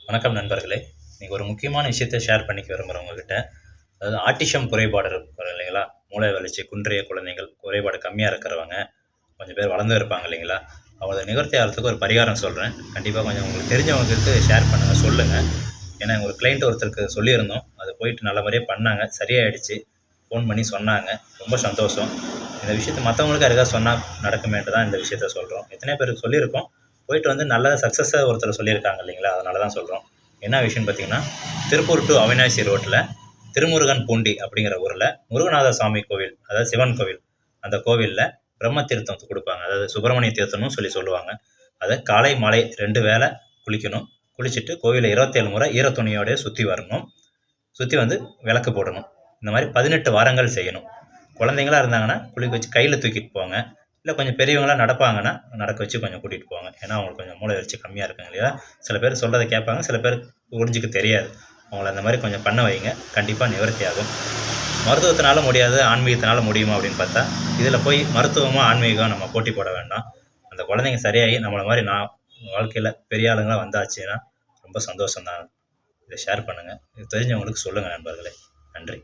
வணக்கம் நண்பர்களே. இன்னைக்கு ஒரு முக்கியமான விஷயத்த ஷேர் பண்ணிக்க விரும்புகிறேன் உங்ககிட்ட. அதாவது ஆட்டிசம் குறைபாடு இருக்கும் இல்லைங்களா? மூளை வளர்ச்சி குன்றிய குழந்தைகள், குறைபாடு கம்மியா இருக்கிறவங்க, கொஞ்சம் பேர் வளர்ந்தும் இருப்பாங்க இல்லைங்களா? அவங்கள நிவர்த்தி ஆகுறதுக்கு ஒரு பரிகாரம் சொல்றேன். கண்டிப்பா கொஞ்சம் உங்களுக்கு தெரிஞ்சவங்களுக்கு ஷேர் பண்ணுங்க, சொல்லுங்க. ஏன்னா ஒரு கிளையண்ட் ஒருத்தருக்கு சொல்லியிருந்தோம். அது போயிட்டு நல்ல முறையா பண்ணாங்க. சரியாயிடுச்சு. ஃபோன் பண்ணி சொன்னாங்க. ரொம்ப சந்தோஷம். இந்த விஷயத்த மத்தவங்களுக்கு யாருக்காவது சொன்னா நடக்குமேன்ட்டு தான் இந்த விஷயத்த சொல்றோம். எத்தனையோ பேருக்கு சொல்லியிருக்கோம். போயிட்டு வந்து நல்ல சக்ஸஸா ஒருத்தர் சொல்லியிருக்காங்க இல்லைங்களா? அதனால தான் சொல்றோம். என்ன விஷயம்னு பார்த்தீங்கன்னா, திருப்பூர் டூ அவினாசி ரோட்ல திருமுருகன் பூண்டி அப்படிங்கிற ஊர்ல முருகநாத சாமி கோவில், அதாவது சிவன் கோவில். அந்த கோவில்ல பிரம்ம தீர்த்தம் குடுப்பாங்க. அதாவது சுப்பிரமணிய தீர்த்தம்னு சொல்லுவாங்க. அத காலை, மாலை 2 வேள குளிக்கணும். குளிச்சுட்டு கோவில 27 முறை ஈர துணியோடயே சுத்தி வரணும். சுத்தி வந்து விளக்கு போடணும். இந்த மாரி 18 வாரங்கள் செய்யணும். குழந்தைங்களா இருந்தாங்கன்னா, குளிக்க வச்சு கையில தூக்கிட்டு போங்க. இல்ல கொஞ்சம் பெரியவங்களா நடப்பாங்கன்னா, நடக்க வச்சு கொஞ்சம் கூட்டிட்டு போங்க. ஏன்னா, அவங்களுக்கு கொஞ்சம் மூளை வளர்ச்சி கம்மியா இருக்குங்க இல்லையா? சில பேர் சொல்றத கேட்பாங்க. சில பேர் புரிஞ்சுக்க தெரியாது. அவங்கள அந்த மாரி கொஞ்சம் பண்ண வைங்க. கண்டிப்பா நிவர்த்தி ஆகும். மருத்துவத்தினால முடியாது, ஆன்மீகத்தினால முடியுமா அப்படின்னு பார்த்தா, இதில போய் மருத்துவமும், ஆன்மீகம் நம்ம போட்டி போட வேண்டாம். அந்த குழந்தைங்க சரியாகி நம்மள மாரி வாழ்க்கையில பெரிய ஆளுங்களா வந்தாச்சுன்னா, ரொம்ப சந்தோஷம் தான். இத ஷேர் பண்ணுங்க. இது தெரிஞ்சவங்களுக்கு சொல்லுங்க நண்பர்களே. நன்றி.